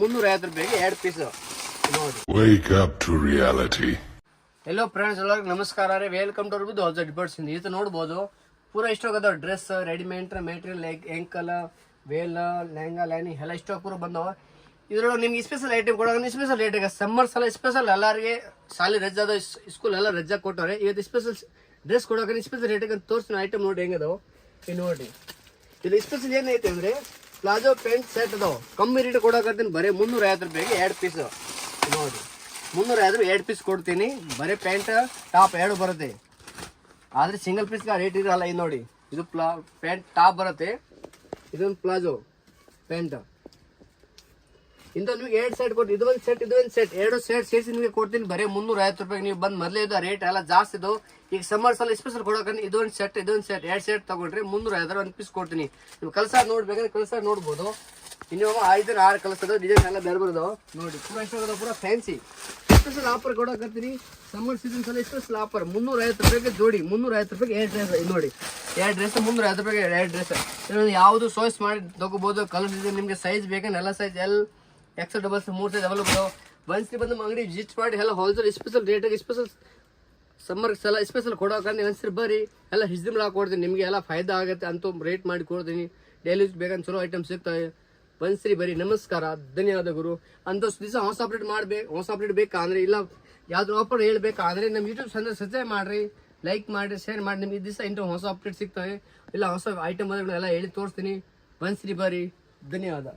350 ರೂಪಾಯಿಗೆ 2 ಪೀಸ್ ನೋಡಿ. Wake up to reality. Hello friends, ಎಲ್ಲರಿಗೂ ನಮಸ್ಕಾರ ರೀ. ವೆಲ್ಕಮ್ ಟು ಅರ್ಬಿದು ಹೊಸ ಡಿಬರ್ಟ್ಸ್. ಇದು ನೋಡ್ಬೋದು ಪೂರಾ ಇಷ್ಟೋಗದ ಡ್ರೆಸ್ ರೆಡಿಮೇಡ್ ಮೆಟೀರಿಯಲ್ ಎಂಕಲ್ ವೇಲ್ ಲೆಹಂಗಾ ಲೈನಿಂಗ್ ಎಲ್ಲ ಇಷ್ಟ ಪೂರ ಬಂದವ. ಇದ್ರೊಳಗೆ ನಿಮ್ಗೆ ಸ್ಪೆಷಲ್ ಐಟಮ್ ಕೊಡೋಕೆ ಸ್ಪೆಷಲ್ ರೇಟ್ ಈಗ ಸಮ್ಮರ್ ಸಲ ಸ್ಪೆಷಲ್ ಎಲ್ಲರಿಗೆ ಸಾಲಿ ರಜೆ ಅದ, ಸ್ಕೂಲ್ ಎಲ್ಲ ರಜಾ ಕೊಟ್ಟವ್ರೆ. ಇವತ್ತು ಸ್ಪೆಷಲ್ ಡ್ರೆಸ್ ಕೊಡೋಕೆ ಸ್ಪೆಷಲ್ ರೇಟಿಗೆ ತೋರಿಸ್ತೀನಿ. ಐಟಮ್ ನೋಡಿ ಹೆಂಗದವು ಇದು ನೋಡಿ. ಇದು ಸ್ಪೆಷಲ್ ಏನೈತೆ ಅಂದ್ರೆ ಪ್ಲಾಜೋ ಪ್ಯಾಂಟ್ ಸೆಟ್ ಅದಾವ. ಕಮ್ಮಿ ರೇಟ್ ಕೊಡಕತ್ತೀನಿ, ಬರೀ 350 ರೂಪಾಯಿಗೆ 2 ಪೀಸ್ ನೋಡಿ. 350 2 ಪೀಸ್ ಕೊಡ್ತೀನಿ. ಬರೀ ಪ್ಯಾಂಟ್ ಟಾಪ್ 2 ಬರುತ್ತೆ, ಆದರೆ ಸಿಂಗಲ್ ಪೀಸ್ಗೆ ರೇಟ್ ಇರಲ್ಲ. ಇದು ನೋಡಿ, ಇದು ಪ್ಯಾಂಟ್ ಟಾಪ್ ಬರುತ್ತೆ, ಇದೊಂದು ಪ್ಲಾಜೋ ಪ್ಯಾಂಟ್. ಇಂಥ ನಿಮ್ಗೆ 2 ಸೆಟ್ ಕೊಟ್ಟು ಇದೊಂದು ಸೆಟ್ 2 ಸೆಟ್ ಸೇರಿಸಿ ನಿಮಗೆ ಕೊಡ್ತೀನಿ ಬರೀ 350 ರೂಪಾಯಿಗೆ. ನೀವು ಬಂದು ಮೊದಲೇ ಇದು ರೇಟ್ ಎಲ್ಲ ಜಾಸ್ತಿ ಇದು. ಈಗ ಸಮ್ಮರ್ ಸಲ ಸ್ಪೆಷಲ್ ಕೊಡೋಕಂದ್ರೆ ಇದೊಂದು ಸೆಟ್ 2 ಸೆಟ್ ತಗೊಂಡ್ರೆ 350 1 ಪೀಸ್ ಕೊಡ್ತೀನಿ. ನೀವು ಕಲಸ ನೋಡ್ಬೇಕಂದ್ರೆ ಕಲಸ ನೋಡ್ಬೋದು. ಇನ್ನು 5-6 ಕಲಸದ ಡಿಸೈನ್ ಎಲ್ಲ ಬೇರೆ ಬರೋದು ನೋಡಿ. ಪೂರಾ ಇಷ್ಟ ಪೂರಾ ಫ್ಯಾನ್ಸಿ ಸ್ಪೆಷಲ್ ಆಫರ್ ಕೊಡೋಕತ್ತೀನಿ. ಸಮ್ಮರ್ ಸೀಸನ್ ಸಲ ಸ್ಪೆಷಲ್ ಆಫರ್ 350 ರೂಪಾಯಿಗೆ ಜೋಡಿ. 350 ರೂಪಾಯಿಗೆ 2 ಡ್ರೆಸ್ ನೋಡಿ. 2 ಡ್ರೆಸ್ 350 ರೂಪಾಯಿಗೆ 2 ಡ್ರೆಸ್. ಯಾವುದು ಚಾಯ್ಸ್ ಮಾಡಿ ತಗೋಬಹುದು. ಕಲರ್ ಡಿಸೈನ್ ನಿಮಗೆ ಸೈಜ್ ಬೇಕಂದ್ರೆ ಎಲ್ಲ size XL doubles 3 size available. ಒಂದ್ಸರಿ ಬಂದು ನಮ್ಮ ಅಂಗಡಿ ವಿಸಿಟ್ ಮಾಡಿ ಎಲ್ಲ ಹೋಲ್ಸೇಲ್ ಸ್ಪೆಷಲ್ ರೇಟಾಗಿ ಸ್ಪೆಷಲ್ ಸಮ್ಮರ್ ಸಲ ಸ್ಪೆಷಲ್ ಕೊಡೋಕಂದ್ರೆ ಒಂದ್ಸರಿ ಬರ್ರಿ, ಎಲ್ಲ ಹಿಸ್ದಿಮ್ಲ ಕೊಡ್ತೀನಿ. ನಿಮಗೆ ಎಲ್ಲ ಫಾಯ್ದಾ ಆಗುತ್ತೆ ಅಂತ ರೇಟ್ ಮಾಡಿ ಕೊಡ್ತೀನಿ. ಡೈಲಿ ಯೂಸ್ ಬೇಕಂದ್ರೆ ಚಲೋ ಐಟಮ್ ಸಿಗ್ತವೆ. ಒಂದ್ಸರಿ ಬರೀ. ನಮಸ್ಕಾರ, ಧನ್ಯವಾದಗಳು. ಅಂತ ದಿವಸ ಹೊಸ ಅಪ್ಡೇಟ್ ಬೇಕಾ ಅಂದ್ರೆ ಇಲ್ಲ ಯಾವ್ದು ಆಫರ್ ಹೇಳ್ಬೇಕಾ ಅಂದ್ರೆ ನಮ್ಮ ಯೂಟ್ಯೂಬ್ ಚಾನಲ್ ಸಬ್ಸ್ಕ್ರೈಬ್ ಮಾಡ್ರಿ, ಲೈಕ್ ಮಾಡಿ, ಶೇರ್ ಮಾಡಿ. ನಿಮ್ಗೆ ದಿವಸ ಇಂಥ ಹೊಸ ಅಪ್ಡೇಟ್ ಸಿಗ್ತವೆ, ಇಲ್ಲ ಹೊಸ ಐಟಮ್ ಎಲ್ಲ ಹೇಳಿ ತೋರಿಸ್ತೀನಿ. ಒಂದ್ಸರಿ ಬರೀ. ಧನ್ಯವಾದ.